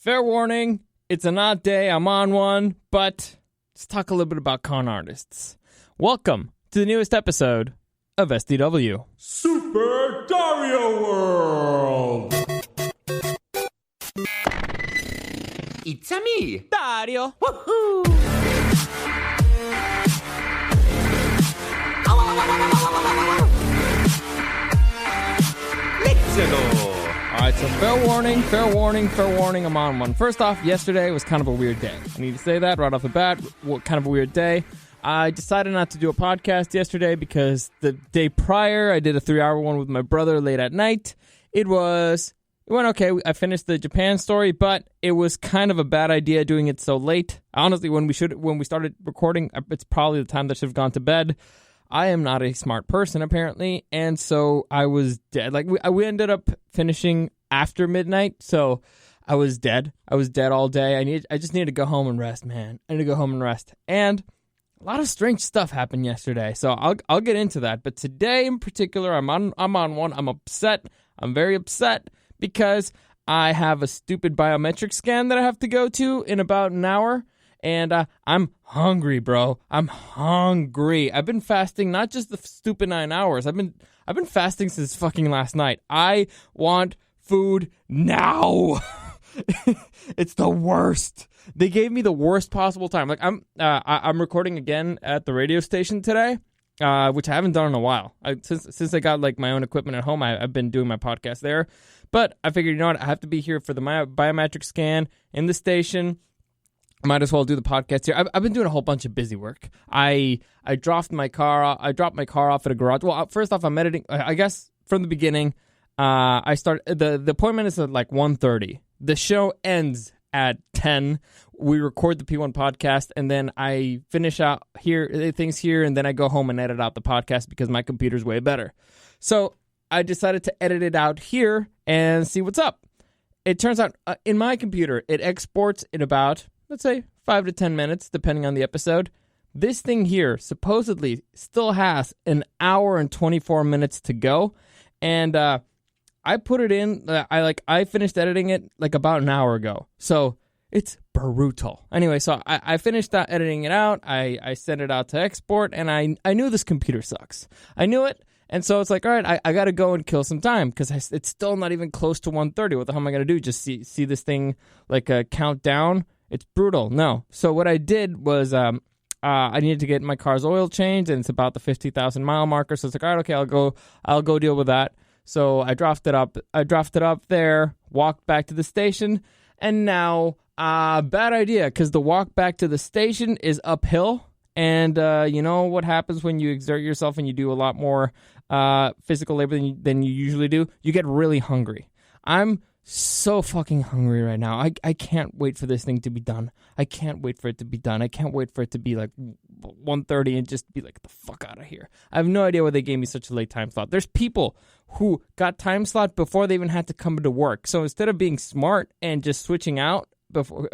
Fair warning, it's an odd day, I'm on one, but let's talk a little bit about con artists. Welcome to the newest episode of SDW. Super Dario World! It's a me, Dario! Woohoo! Let's go! Alright, so fair warning, I'm on one. First off, yesterday was kind of a weird day. I need to say that right off the bat, kind of a weird day. I decided not to do a podcast yesterday because the day prior, I did a 3-hour one with my brother late at night. It went okay. I finished the Japan story, but it was kind of a bad idea doing it so late. Honestly, when we started recording, it's probably the time that I should have gone to bed. I am not a smart person, apparently, and so I was dead. Like, we ended up finishing after midnight, so I was dead. I was dead all day. I just needed to go home and rest, man. I need to go home and rest. And a lot of strange stuff happened yesterday, so I'll get into that. But today in particular, I'm on one. I'm upset. I'm very upset because I have a stupid biometric scan that I have to go to in about an hour. And I'm hungry, bro. I'm hungry. I've been fasting not just the stupid 9 hours. I've been fasting since fucking last night. I want food now. It's the worst. They gave me the worst possible time. Like I'm recording again at the radio station today, which I haven't done in a while. Since I got like my own equipment at home, I've been doing my podcast there. But I figured, you know what? I have to be here for the biometric scan in the station. Might as well do the podcast here. I've been doing a whole bunch of busy work. I dropped my car off at a garage. Well, first off, I'm editing. I guess from the beginning, the appointment is at like 1:30. The show ends at 10. We record the P1 podcast, and then I finish out things here, and then I go home and edit out the podcast because my computer's way better. So I decided to edit it out here and see what's up. It turns out in my computer, it exports in about, let's say, 5 to 10 minutes, depending on the episode. This thing here supposedly still has an hour and 24 minutes to go. And I put it in, I finished editing it like about an hour ago. So it's brutal. Anyway, so I finished editing it out. I sent it out to export, and I knew this computer sucks. I knew it. And so it's like, all right, I got to go and kill some time because it's still not even close to 1:30. What the hell am I going to do? Just see this thing like count down? It's brutal. No. So what I did was I needed to get my car's oil changed, and it's about the 50,000 mile marker. So it's like, all right, okay, I'll go deal with that. So I dropped it up there, walked back to the station, and now bad idea because the walk back to the station is uphill. And you know what happens when you exert yourself and you do a lot more physical labor than you usually do? You get really hungry. I'm so fucking hungry right now. I can't wait for this thing to be done. I can't wait for it to be done. I can't wait for it to be like 1:30 and just be like, the fuck out of here. I have no idea why they gave me such a late time slot. There's people who got time slot before they even had to come to work. So instead of being smart and just switching out before,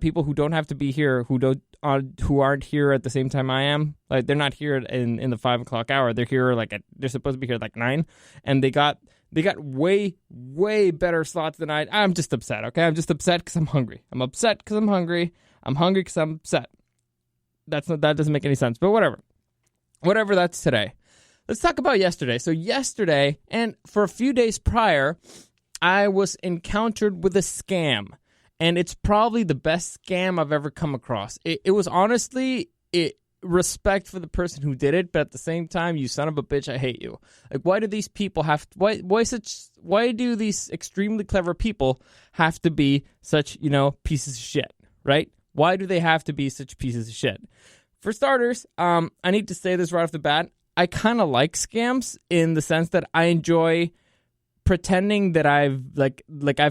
people who don't have to be here, who aren't here at the same time I am, like they're not here in the 5 o'clock hour. They're here they're supposed to be here at like 9, and they got way, way better slots than I'm just upset, okay? I'm just upset because I'm hungry. I'm upset because I'm hungry. I'm hungry because I'm upset. That doesn't make any sense, but whatever. Whatever, that's today. Let's talk about yesterday. So yesterday, and for a few days prior, I was encountered with a scam. And it's probably the best scam I've ever come across. It was honestly respect for the person who did it, but at the same time, you son of a bitch, I hate you. Like, why do these people why do these extremely clever people have to be such, pieces of shit, right? Why do they have to be such pieces of shit? For starters, I need to say this right off the bat. I kind of like scams in the sense that I enjoy pretending that I've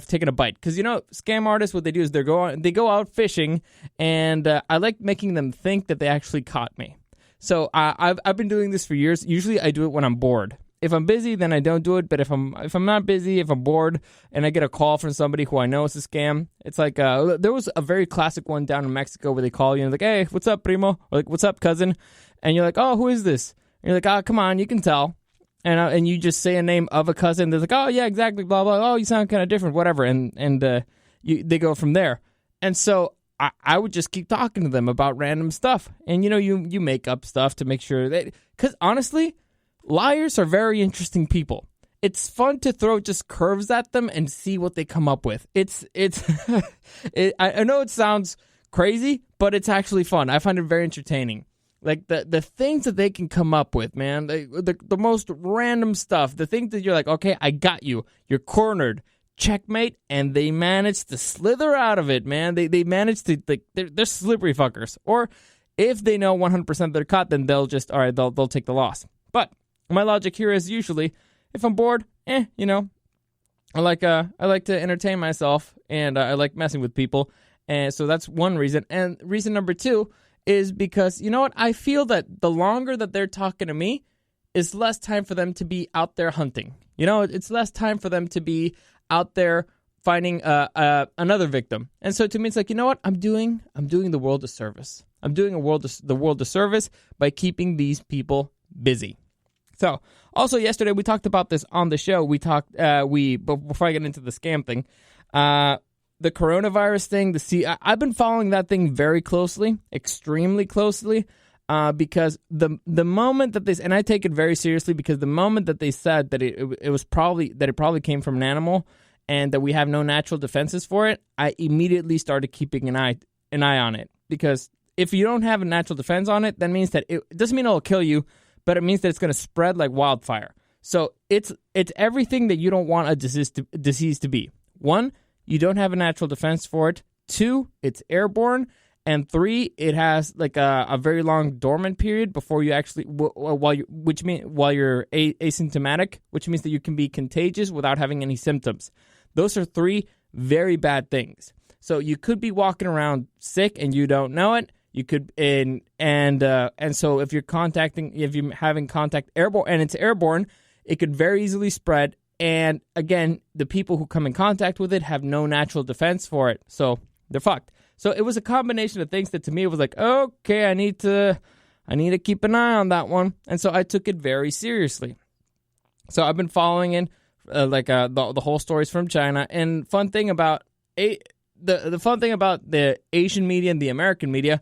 taken a bite, because scam artists, what they do is they go out fishing, and I like making them think that they actually caught me. So I've been doing this for years. Usually I do it when I'm bored. If I'm busy, then I don't do it. But if I'm not busy, if I'm bored, and I get a call from somebody who I know is a scam, it's like there was a very classic one down in Mexico where they call you and they're like, "Hey, what's up, primo?" Or like, "What's up, cousin?" And you're like, "Oh, who is this?" And you're like, "Oh, come on, you can tell." and you just say a name of a cousin. They're like, oh yeah, exactly, blah blah. Oh, you sound kind of different, whatever, and they go from there. And so I would just keep talking to them about random stuff, and you make up stuff to make sure that, because honestly, liars are very interesting people. It's fun to throw just curves at them and see what they come up with. I know it sounds crazy, but it's actually fun. I find it very entertaining. Like the things that they can come up with, man, the most random stuff, the things that you're like, okay, I got you. You're cornered. Checkmate, and they manage to slither out of it, man. They manage to, like, they're slippery fuckers. Or if they know 100% they're caught, then they'll just, all right, they'll take the loss. But my logic here is usually, if I'm bored, I like to entertain myself, and I like messing with people, and so that's one reason. And reason number two is because, you know what, I feel that the longer that they're talking to me, is less time for them to be out there hunting. It's less time for them to be out there finding another victim. And so to me, it's like, you know what, I'm doing the world a service. I'm doing the world a service by keeping these people busy. So, also yesterday we talked about this on the show. We talked, before I get into the scam thing, the coronavirus thing. I've been following that thing very closely, extremely closely, because the moment that and I take it very seriously, because the moment that they said that it probably came from an animal and that we have no natural defenses for it, I immediately started keeping an eye on it, because if you don't have a natural defense on it, that means that it doesn't mean it'll kill you, but it means that it's going to spread like wildfire. So it's everything that you don't want a disease to be. 1, you don't have a natural defense for it. 2, it's airborne. And 3, it has like a very long dormant period before you actually, while you're asymptomatic, which means that you can be contagious without having any symptoms. Those are 3 very bad things. So you could be walking around sick and you don't know it. You could, and so if you're having contact airborne, and it's airborne, it could very easily spread. And again, the people who come in contact with it have no natural defense for it, so they're fucked. So it was a combination of things that to me it was like, okay, I need to keep an eye on that one, and so I took it very seriously. So I've been following in the whole stories from China, and fun thing about the fun thing about the Asian media and the American media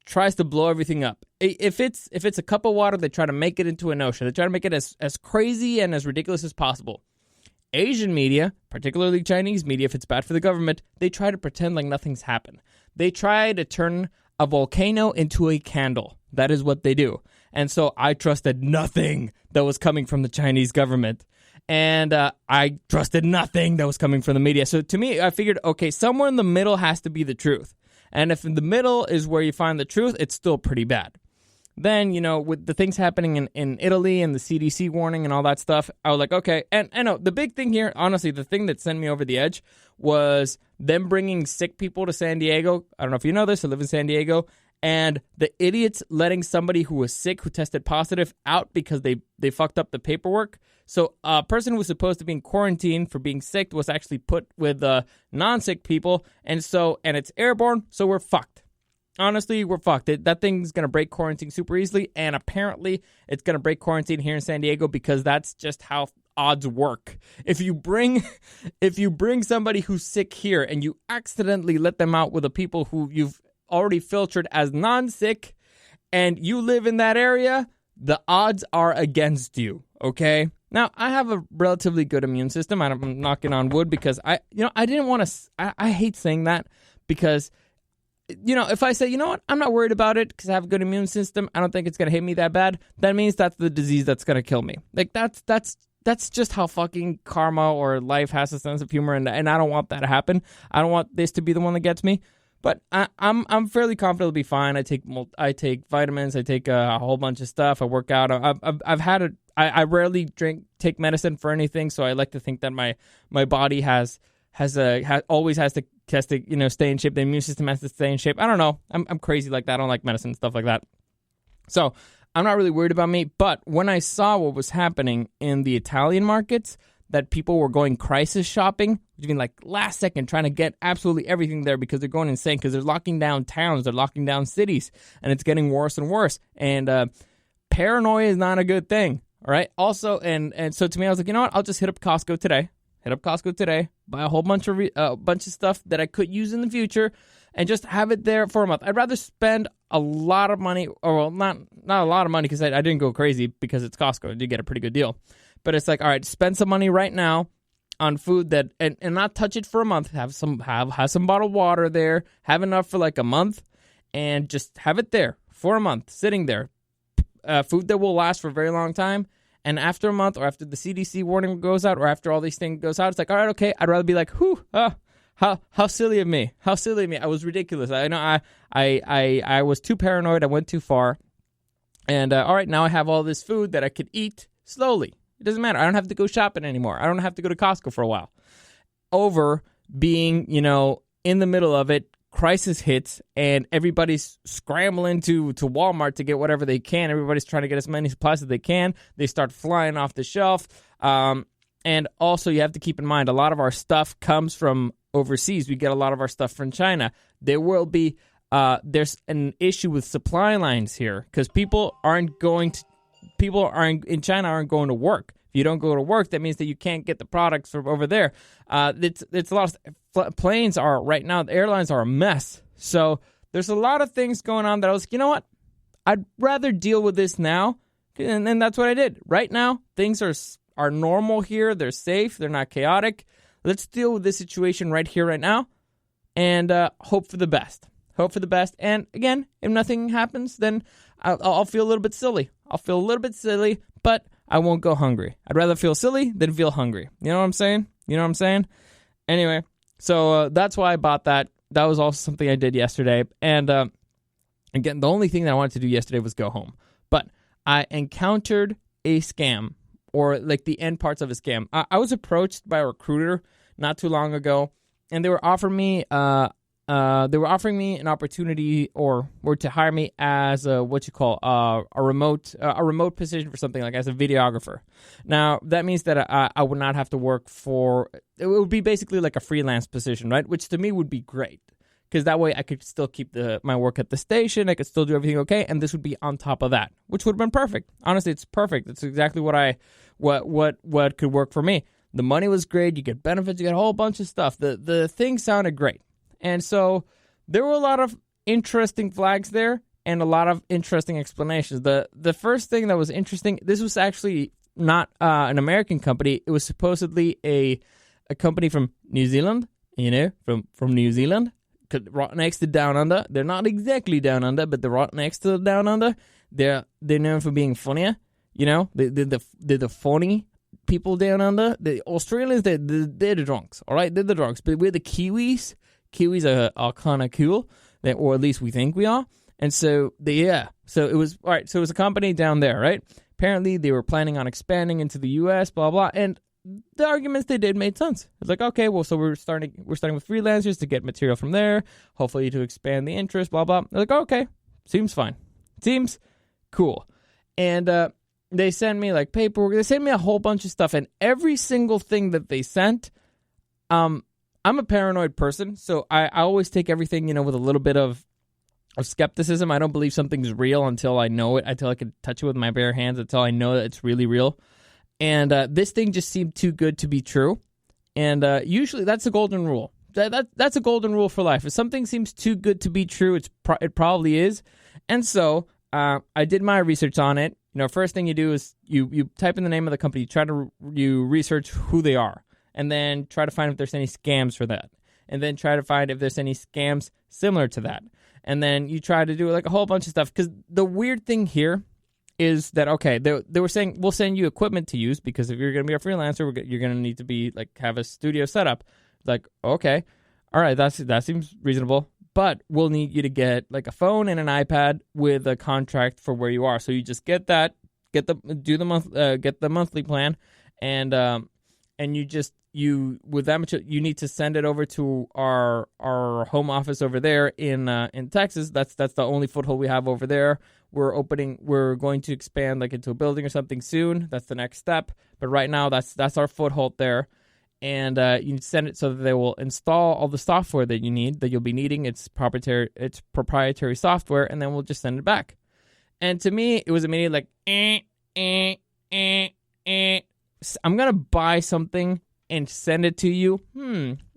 tries to blow everything up. If it's a cup of water, they try to make it into an ocean. They try to make it as crazy and as ridiculous as possible. Asian media, particularly Chinese media, if it's bad for the government, they try to pretend like nothing's happened. They try to turn a volcano into a candle. That is what they do. And so I trusted nothing that was coming from the Chinese government. And I trusted nothing that was coming from the media. So to me, I figured, okay, somewhere in the middle has to be the truth. And if in the middle is where you find the truth, it's still pretty bad. Then, with the things happening in Italy and the CDC warning and all that stuff, I was like, okay. And I know the big thing here, honestly, the thing that sent me over the edge was them bringing sick people to San Diego. I don't know if you know this, I live in San Diego. And the idiots letting somebody who was sick, who tested positive, out because they fucked up the paperwork. So a person who was supposed to be in quarantine for being sick was actually put with non-sick people. And it's airborne, so we're fucked. Honestly, we're fucked. That thing's going to break quarantine super easily, and apparently it's going to break quarantine here in San Diego because that's just how odds work. If you bring somebody who's sick here and you accidentally let them out with the people who you've already filtered as non-sick and you live in that area, the odds are against you, okay? Now, I have a relatively good immune system. I'm knocking on wood because I didn't want to, I hate saying that because if I say, I'm not worried about it because I have a good immune system, I don't think it's going to hit me that bad, that means that's the disease that's going to kill me. Like, that's just how fucking karma or life has a sense of humor, and I don't want that to happen. I don't want this to be the one that gets me. But I'm fairly confident it'll be fine. I take vitamins, I take a whole bunch of stuff, I work out. I rarely take medicine for anything, so I like to think that my body always has to test to stay in shape. The immune system has to stay in shape. I don't know. I'm crazy like that. I don't like medicine and stuff like that. So I'm not really worried about me. But when I saw what was happening in the Italian markets, that people were going crisis shopping, which means like last second trying to get absolutely everything there because they're going insane because they're locking down towns, they're locking down cities, and it's getting worse and worse. And paranoia is not a good thing. All right. Also, and so to me, I was like, you know what? I'll just hit up Costco today. Buy a whole bunch of stuff that I could use in the future, and just have it there for a month. I'd rather spend a lot of money, or well, not a lot of money because I didn't go crazy because it's Costco. I did get a pretty good deal, but it's like, all right, spend some money right now on food that and not touch it for a month. Have some bottled water there. Have enough for like a month, and just have it there for a month, sitting there. Food that will last for a very long time. And after a month, or after the CDC warning goes out, or after all these things goes out, it's like, all right, okay. I'd rather be like, how silly of me. How silly of me. I was ridiculous. I know I was too paranoid. I went too far. And all right, now I have all this food that I could eat slowly. It doesn't matter. I don't have to go shopping anymore. I don't have to go to Costco for a while. Over being, in the middle of it, crisis hits, and everybody's scrambling to Walmart to get whatever they can. Everybody's trying to get as many supplies as they can. They start flying off the shelf. And also, you have to keep in mind, a lot of our stuff comes from overseas. We get a lot of our stuff from China. There will be there's an issue with supply lines here because people in China aren't going to work. If you don't go to work, that means that you can't get the products from over there. It's a lot of planes are right now. The airlines are a mess. So there's a lot of things going on that I was like, you know what? I'd rather deal with this now, and that's what I did. Right now, things are normal here. They're safe. They're not chaotic. Let's deal with this situation right here, right now, and hope for the best. Hope for the best. And again, if nothing happens, then I'll feel a little bit silly. But I won't go hungry. I'd rather feel silly than feel hungry. You know what I'm saying? Anyway, so that's why I bought that. That was also something I did yesterday. And again, the only thing that I wanted to do yesterday was go home. But I encountered a scam, or like the end parts of a scam. I was approached by a recruiter not too long ago, and they were offering me an opportunity or to hire me as a remote position for something, like as a videographer. Now, that means that I would not have to work for, it would be basically like a freelance position, right? Which to me would be great, because that way I could still keep my work at the station. I could still do everything okay, and this would be on top of that, which would have been perfect. Honestly, it's perfect. It's exactly what could work for me. The money was great. You get benefits. You get a whole bunch of stuff. The thing sounded great. And so there were a lot of interesting flags there and a lot of interesting explanations. The first thing that was interesting, this was actually not an American company. It was supposedly a company from New Zealand, from New Zealand, right next to Down Under. They're not exactly Down Under, but they're right next to Down Under. They're known for being funnier. They're the funny people down under. The Australians, they're the drunks, all right? They're the drunks. But we're the Kiwis. Kiwis are kind of cool, or at least we think we are. And so, so it was, all right, so it was a company down there, right? Apparently, they were planning on expanding into the U.S., blah, blah, and the arguments they did made sense. It's like, okay, well, so we're starting with freelancers to get material from there, hopefully to expand the interest, blah, blah. They're like, oh, okay, seems fine. Seems cool. And they sent me, like, paperwork. They sent me a whole bunch of stuff, and every single thing that they sent, I'm a paranoid person, so I always take everything, with a little bit of skepticism. I don't believe something's real until I know it, until I can touch it with my bare hands, until I know that it's really real. And this thing just seemed too good to be true. And usually that's a golden rule. That's a golden rule for life. If something seems too good to be true, it probably is. And so I did my research on it. First thing you do is you type in the name of the company, you research who they are. And then try to find if there's any scams for that. And then try to find if there's any scams similar to that. And then you try to do like a whole bunch of stuff. Because the weird thing here is that, okay, they were saying, we'll send you equipment to use, because if you're going to be a freelancer, you're going to need to be like have a studio set up. Like, okay, all right, that seems reasonable. But we'll need you to get like a phone and an iPad with a contract for where you are. So you just get that, get the monthly plan, and with that much, you need to send it over to our home office over there in Texas. That's the only foothold we have over there. We're going to expand like into a building or something soon. That's the next step. But right now, that's our foothold there. And you send it so that they will install all the software that you'll be needing. It's proprietary software, and then we'll just send it back. And to me, it was immediately like, I'm going to buy something and send it to you.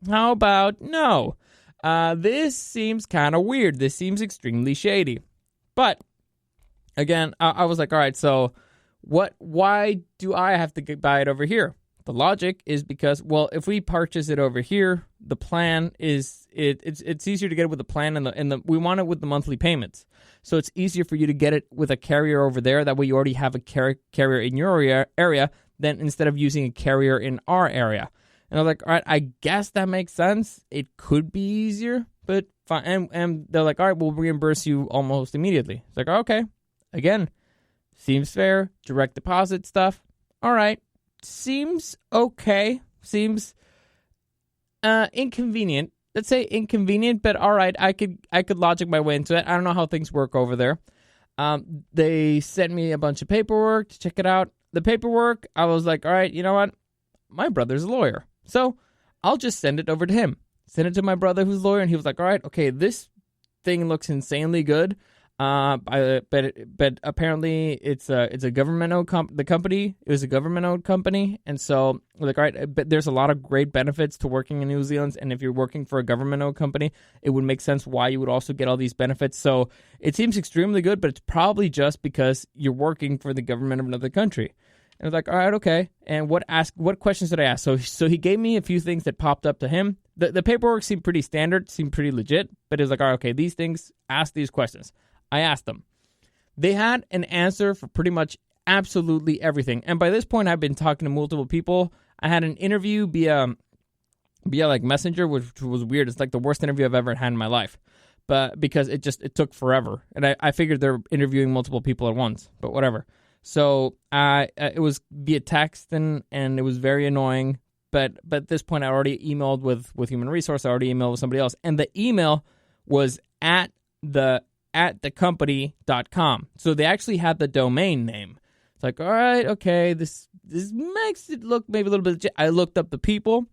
How about no? This seems kind of weird. This seems extremely shady. But again, I was like, all right, so why do I have to buy it over here? The logic is because, well, if we purchase it over here, the plan is it's easier to get it with the plan and we want it with the monthly payments. So it's easier for you to get it with a carrier over there. That way you already have a carrier in your area than instead of using a carrier in our area. And I was like, all right, I guess that makes sense. It could be easier, but fine. And they're like, all right, we'll reimburse you almost immediately. It's like, okay, again, seems fair. Direct deposit stuff. All right. Seems okay. Seems inconvenient. Let's say inconvenient, but all right. I could logic my way into it. I don't know how things work over there. They sent me a bunch of paperwork to check it out. The paperwork, I was like, all right, you know what? My brother's a lawyer, so I'll just send it over to him. Send it to my brother who's a lawyer, and he was like, all right, okay, this thing looks insanely good. But apparently it's a government-owned the company. It was a government-owned company, and so we're like, all right, but there's a lot of great benefits to working in New Zealand, and if you're working for a government-owned company, it would make sense why you would also get all these benefits. So it seems extremely good, but it's probably just because you're working for the government of another country. And I was like, all right, okay. And what questions did I ask? So he gave me a few things that popped up to him. The paperwork seemed pretty standard, seemed pretty legit, but it was like, all right, okay, these things, ask these questions. I asked them. They had an answer for pretty much absolutely everything. And by this point, I've been talking to multiple people. I had an interview via like Messenger, which was weird. It's like the worst interview I've ever had in my life. But because it took forever. And I figured they're interviewing multiple people at once, but whatever. So it was via text and it was very annoying. But at this point, I already emailed with Human Resource. I already emailed with somebody else. And the email was at thecompany.com. So they actually had the domain name. It's like, all right, okay, this makes it look maybe a little bit. I looked up the people.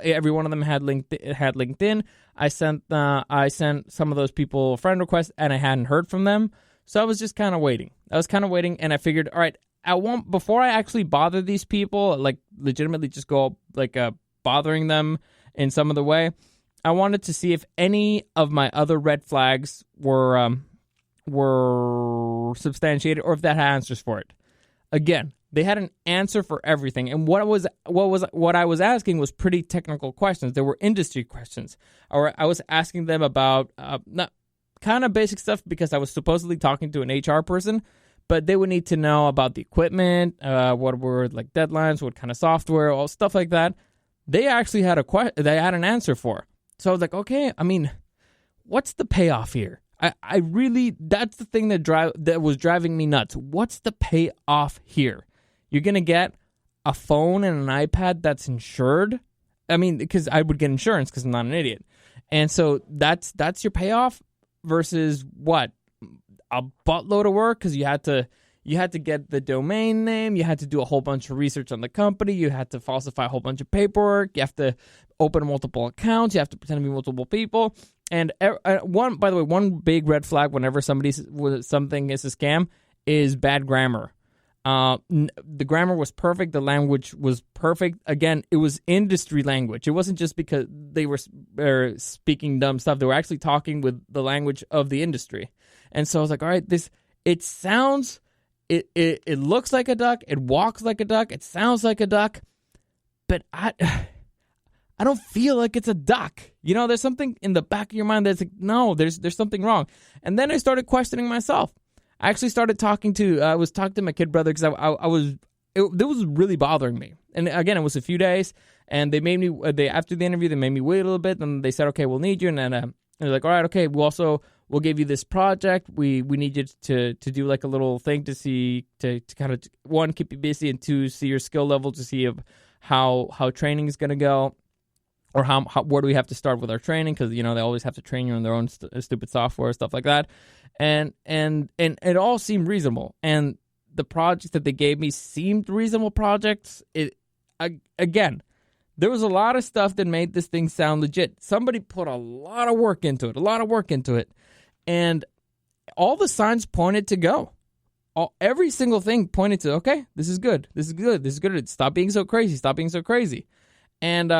Every one of them had LinkedIn. I sent some of those people a friend request, and I hadn't heard from them. So I was just kind of waiting. And I figured, all right, before I actually bother these people, like legitimately just go like bothering them in some other way, I wanted to see if any of my other red flags were substantiated or if that had answers for it. Again, they had an answer for everything, and what I was asking was pretty technical questions. There were industry questions, or I was asking them about not kind of basic stuff because I was supposedly talking to an HR person, but they would need to know about the equipment, what were like deadlines, what kind of software, all stuff like that. They actually had they had an answer for. So I was like, okay, I mean, what's the payoff here? I really, that's the thing that was driving me nuts. What's the payoff here? You're going to get a phone and an iPad that's insured? I mean, because I would get insurance because I'm not an idiot. And so that's your payoff versus what? A buttload of work because you had to get the domain name. You had to do a whole bunch of research on the company. You had to falsify a whole bunch of paperwork. You have to open multiple accounts. You have to pretend to be multiple people. And one big red flag whenever something is a scam is bad grammar. The grammar was perfect. The language was perfect. Again, it was industry language. It wasn't just because they were speaking dumb stuff. They were actually talking with the language of the industry. And so I was like, all right, it sounds... It looks like a duck. It walks like a duck. It sounds like a duck. But I don't feel like it's a duck. You know, there's something in the back of your mind that's like, no, there's something wrong. And then I started questioning myself. I actually started talking to my kid brother because it was really bothering me. And again, it was a few days, and after the interview, they made me wait a little bit, and they said, okay, we'll need you. And then they're like, all right, okay, we'll give you this project. We need you to do like a little thing to see, to kind of, one, keep you busy, and two, see your skill level to see how training is going to go, or how where do we have to start with our training, because, you know, they always have to train you on their own stupid software, stuff like that. And it all seemed reasonable. And the projects that they gave me seemed reasonable projects. Again, there was a lot of stuff that made this thing sound legit. Somebody put a lot of work into it, and all the signs pointed to go. every single thing pointed to, okay, this is good. This is good. This is good. Stop being so crazy. Stop being so crazy. And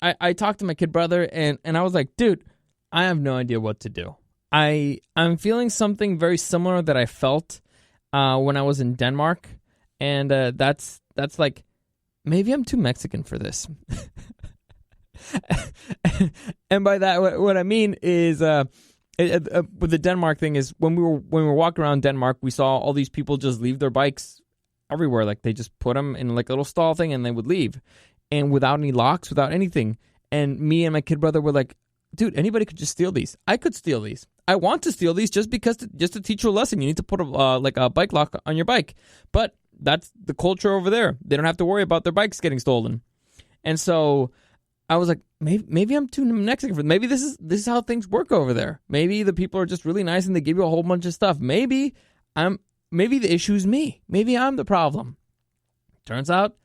I talked to my kid brother, and I was like, dude, I have no idea what to do. I'm feeling something very similar that I felt when I was in Denmark, and that's like, maybe I'm too Mexican for this. And by that, what I mean is, with the Denmark thing is when we were walking around Denmark, we saw all these people just leave their bikes everywhere. Like they just put them in like a little stall thing and they would leave, and without any locks, without anything. And me and my kid brother were like, dude, anybody could just steal these. I could steal these. I want to steal these just to teach you a lesson. You need to put a bike lock on your bike. But that's the culture over there. They don't have to worry about their bikes getting stolen. And so I was like, maybe I'm too Mexican for this. Maybe this is how things work over there. Maybe the people are just really nice and they give you a whole bunch of stuff. Maybe the issue's me. Maybe I'm the problem. Turns out,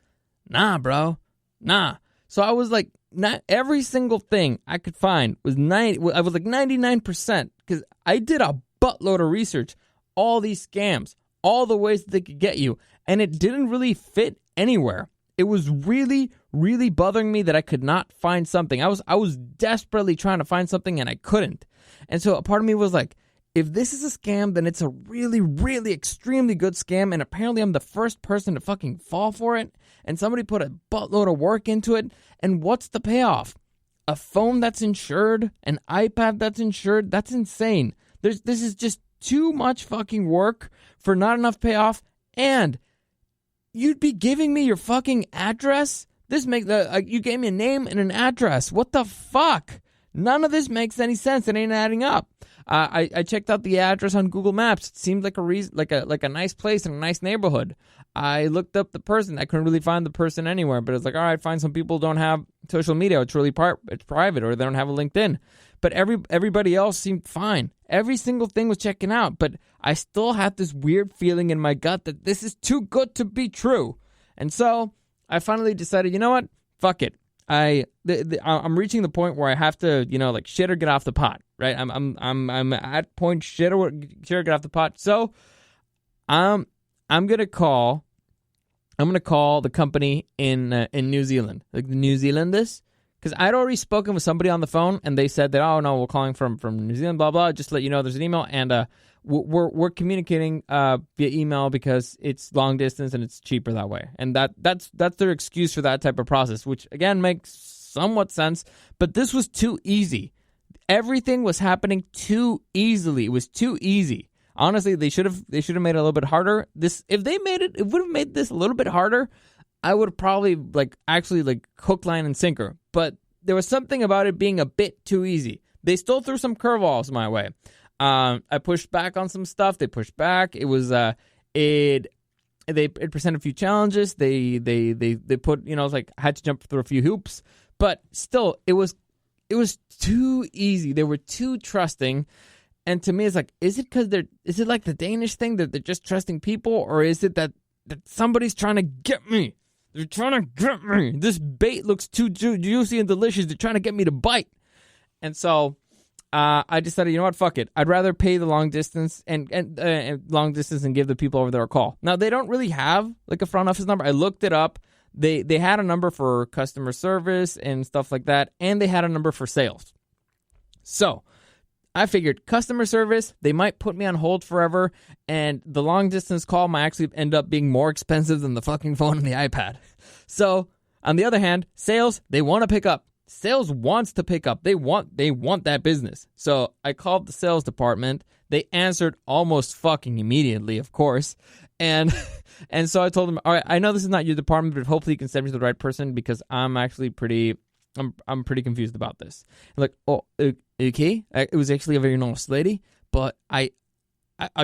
nah, bro. Nah. So I was like, not every single thing I could find was 99%, because I did a buttload of research, all these scams, all the ways that they could get you, and it didn't really fit anywhere. It was really, really bothering me that I could not find something. I was desperately trying to find something and I couldn't. And so a part of me was like, if this is a scam, then it's a really, really extremely good scam, and apparently I'm the first person to fucking fall for it, and somebody put a buttload of work into it, and what's the payoff? A phone that's insured? An iPad that's insured? That's insane. This is just too much fucking work for not enough payoff, and you'd be giving me your fucking address? You gave me a name and an address. What the fuck? None of this makes any sense. It ain't adding up. I checked out the address on Google Maps. It seemed like a nice place in a nice neighborhood. I looked up the person. I couldn't really find the person anywhere, but it's like, all right, fine. Some people don't have social media. It's really it's private, or they don't have a LinkedIn. But everybody else seemed fine. Every single thing was checking out, but I still had this weird feeling in my gut that this is too good to be true. And so I finally decided, you know what? Fuck it. I'm reaching the point where I have to, like, shit or get off the pot, right? I'm at point shit or get off the pot. So I'm gonna call the company in New Zealand, like the New Zealanders, because I'd already spoken with somebody on the phone, and they said that, oh no, we're calling from New Zealand, blah blah. Just to let you know, there's an email, and we're communicating via email because it's long distance and it's cheaper that way. And that's their excuse for that type of process, which again makes somewhat sense. But this was too easy. Everything was happening too easily. It was too easy. Honestly, they should have made it a little bit harder. If it would have made this a little bit harder, I would have probably actually hook, line, and sinker. But there was something about it being a bit too easy. They still threw some curveballs my way. I pushed back on some stuff. They pushed back. It was it presented a few challenges. They put, I had to jump through a few hoops, but still it was too easy. They were too trusting. And to me, it's like, is it like the Danish thing that they're just trusting people, or is it that somebody's trying to get me? They're trying to get me. This bait looks too juicy and delicious. They're trying to get me to bite. And so I decided, you know what, fuck it. I'd rather pay the long distance and give the people over there a call. Now, they don't really have a front office number. I looked it up. They had a number for customer service and stuff like that, and they had a number for sales. So I figured customer service, they might put me on hold forever, and the long distance call might actually end up being more expensive than the fucking phone and the iPad. So on the other hand, sales, they want to pick up. Sales wants to pick up. They want that business. So I called the sales department. They answered almost fucking immediately, of course. And so I told them, all right, I know this is not your department, but hopefully you can send me to the right person, because I'm actually I'm pretty confused about this. I'm like, oh, okay. It was actually a very nice lady, but I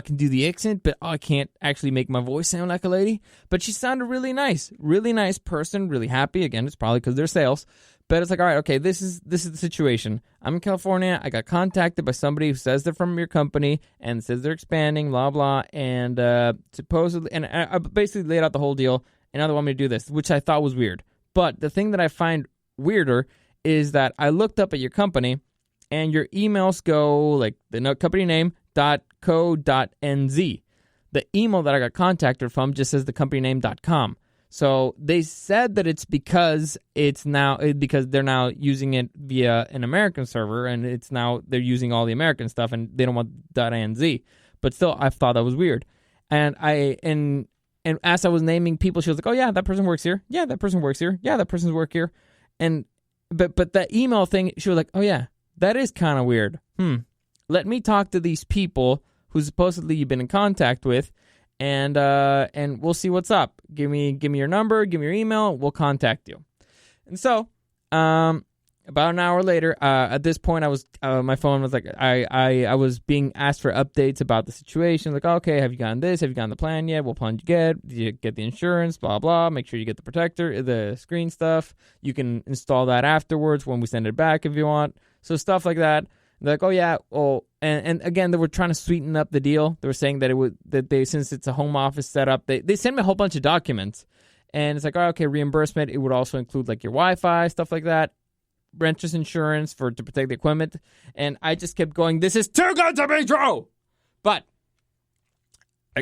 can do the accent, but I can't actually make my voice sound like a lady. But she sounded really nice person, really happy. Again, it's probably because they're sales. But it's like, all right, okay, this is the situation. I'm in California. I got contacted by somebody who says they're from your company and says they're expanding, blah, blah. And supposedly, and I basically laid out the whole deal. And now they want me to do this, which I thought was weird. But the thing that I find weirder is that I looked up at your company, and your emails go like the company name .co.nz. the email that I got contacted from just says the company name.com. So they said that it's because they're now using it via an American server, and they're using all the American stuff, and they don't want .anz. But still, I thought that was weird. And as I was naming people, she was like, "Oh yeah, that person works here. Yeah, that person works here. Yeah, that person's work here." And but that email thing, she was like, "Oh yeah, that is kind of weird. Let me talk to these people who supposedly you've been in contact with." And we'll see what's up. Give me your number, give me your email, we'll contact you. And so, about an hour later, at this point, I was my phone was like I was being asked for updates about the situation. Like, okay, have you gotten this? Have you gotten the plan yet? What plan did you get? Did you get the insurance? Blah blah. Make sure you get the protector, the screen stuff. You can install that afterwards when we send it back if you want. So stuff like that. They're like, oh yeah, and again, they were trying to sweeten up the deal. They were saying that since it's a home office setup, they sent me a whole bunch of documents, and it's like, oh, okay, reimbursement. It would also include like your Wi-Fi, stuff like that, renter's insurance to protect the equipment, and I just kept going. This is too good to be true, but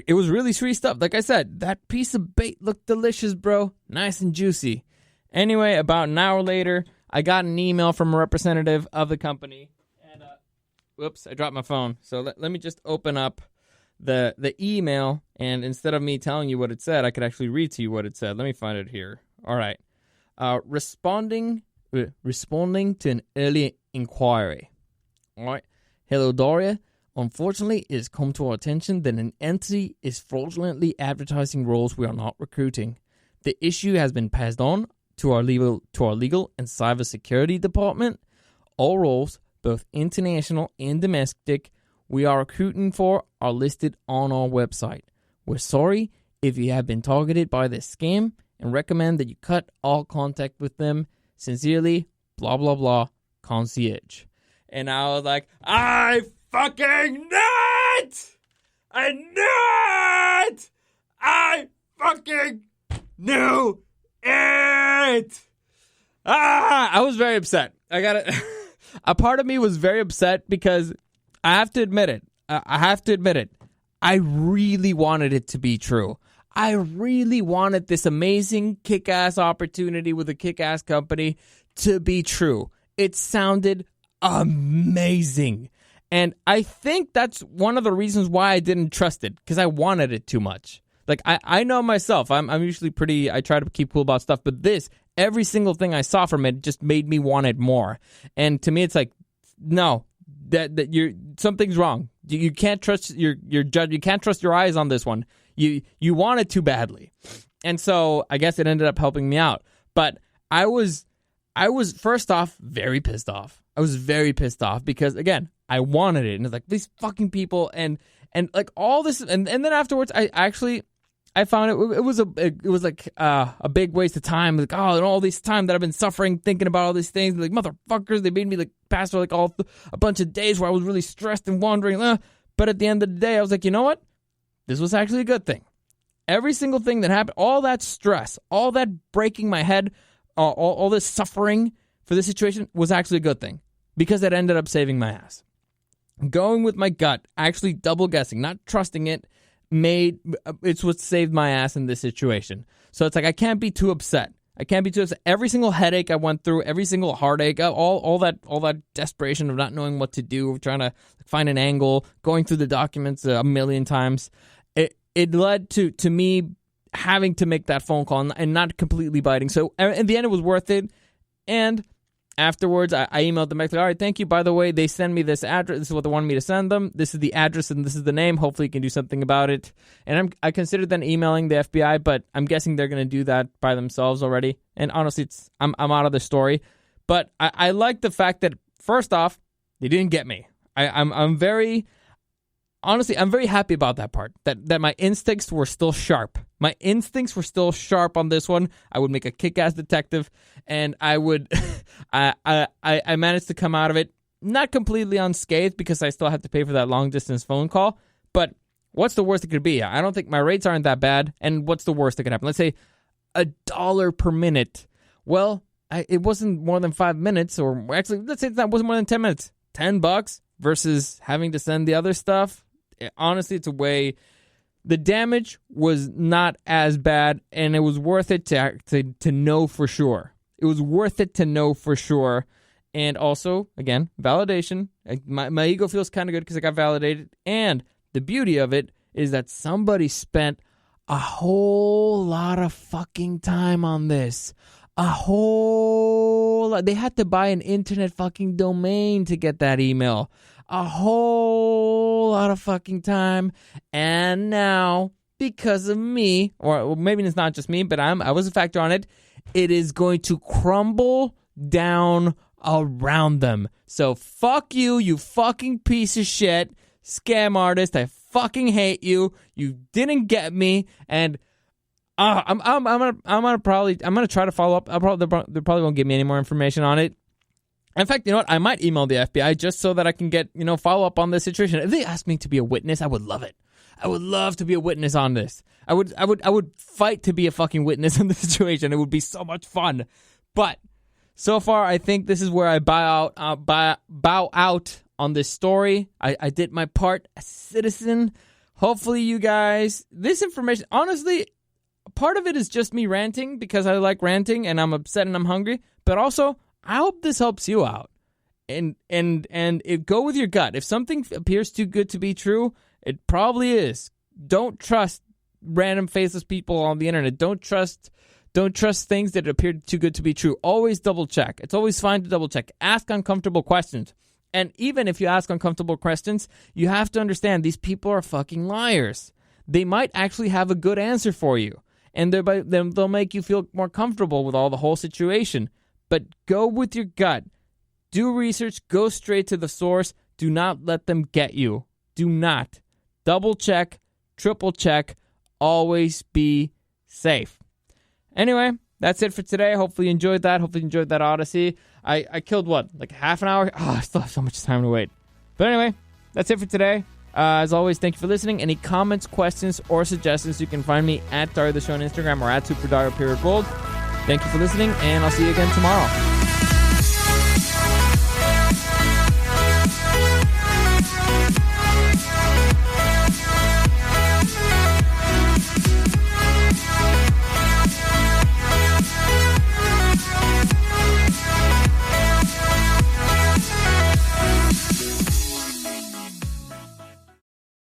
it was really sweet stuff. Like I said, that piece of bait looked delicious, bro, nice and juicy. Anyway, about an hour later, I got an email from a representative of the company. Whoops, I dropped my phone. So let me just open up the email, and instead of me telling you what it said, I could actually read to you what it said. Let me find it here. All right. Responding to an early inquiry. All right. Hello, Dario. Unfortunately, it has come to our attention that an entity is fraudulently advertising roles we are not recruiting. The issue has been passed on to our legal and cybersecurity department. All roles, both international and domestic, we are recruiting for are listed on our website. We're sorry if you have been targeted by this scam and recommend that you cut all contact with them. Sincerely, blah, blah, blah, concierge. And I was like, I fucking knew it! I knew it! I fucking knew it! I was very upset. I got it. A part of me was very upset because I have to admit it. I really wanted it to be true. I really wanted this amazing kick-ass opportunity with a kick-ass company to be true. It sounded amazing. And I think that's one of the reasons why I didn't trust it, because I wanted it too much. Like, I know myself. I'm usually I try to keep cool about stuff, but every single thing I saw from it just made me want it more. And to me, it's like, no, that something's wrong. You can't trust your judge. You can't trust your eyes on this one. You want it too badly. And so I guess it ended up helping me out. But I was first off very pissed off. I was very pissed off because, again, I wanted it. And it's like, these fucking people and like all this. And then afterwards, I found it was like a big waste of time. Like, oh, and all this time that I've been suffering thinking about all these things. Like, motherfuckers, they made me like pass for like a bunch of days where I was really stressed and wandering. But at the end of the day, I was like, you know what? This was actually a good thing. Every single thing that happened, all that stress, all that breaking my head, all this suffering for this situation was actually a good thing because it ended up saving my ass. Going with my gut, actually double guessing, not trusting it, it's what saved my ass in this situation. So it's like I can't be too upset. Every single headache I went through, every single heartache, all that desperation of not knowing what to do, trying to find an angle, going through the documents a million times, it led to me having to make that phone call and not completely biting. So in the end, it was worth it. And afterwards, I emailed them back, like, all right, thank you. By the way, they send me this address. This is what they wanted me to send them. This is the address and this is the name. Hopefully you can do something about it. And I considered then emailing the FBI, but I'm guessing they're going to do that by themselves already. And honestly, I'm out of the story. But I like the fact that, first off, they didn't get me. I'm very happy about that part, that my instincts were still sharp. My instincts were still sharp on this one. I would make a kick-ass detective, and I would, I managed to come out of it not completely unscathed because I still have to pay for that long-distance phone call, but what's the worst it could be? I don't think my rates aren't that bad, and what's the worst that could happen? Let's say $1 per minute. Well, it wasn't more than 5 minutes, or actually, let's say that wasn't more than 10 minutes. $10 versus having to send the other stuff. Honestly, it's a way the damage was not as bad, and it was worth it to know for sure. It was worth it to know for sure. And also, again, validation. My ego feels kind of good because I got validated. And the beauty of it is that somebody spent a whole lot of fucking time on this. A whole lot. They had to buy an internet fucking domain to get that email. A whole lot of fucking time. And now, because of me, or maybe it's not just me, but I was a factor on it, it is going to crumble down around them. So fuck you, you fucking piece of shit, scam artist. I fucking hate you. You didn't get me, and I'm gonna try to follow up. They probably won't give me any more information on it. In fact, you know what? I might email the FBI just so that I can get follow up on this situation. If they ask me to be a witness, I would love it. I would love to be a witness on this. I would fight to be a fucking witness on the situation. It would be so much fun. But so far, I think this is where I bow out on this story. I did my part as a citizen. Hopefully, you guys, this information, honestly, part of it is just me ranting because I like ranting and I'm upset and I'm hungry. But also, I hope this helps you out. And go with your gut. If something appears too good to be true, it probably is. Don't trust random faceless people on the internet. Don't trust things that appear too good to be true. Always double check. It's always fine to double check. Ask uncomfortable questions. And even if you ask uncomfortable questions, you have to understand these people are fucking liars. They might actually have a good answer for you. And they'll make you feel more comfortable with the whole situation. But go with your gut. Do research. Go straight to the source. Do not let them get you. Do not. Double check. Triple check. Always be safe. Anyway, that's it for today. Hopefully you enjoyed that. Hopefully you enjoyed that Odyssey. I killed like half an hour? Oh, I still have so much time to wait. But anyway, that's it for today. As always, thank you for listening. Any comments, questions, or suggestions, you can find me at Dario the Show on Instagram or at SuperDario_Bold. Thank you for listening, and I'll see you again tomorrow.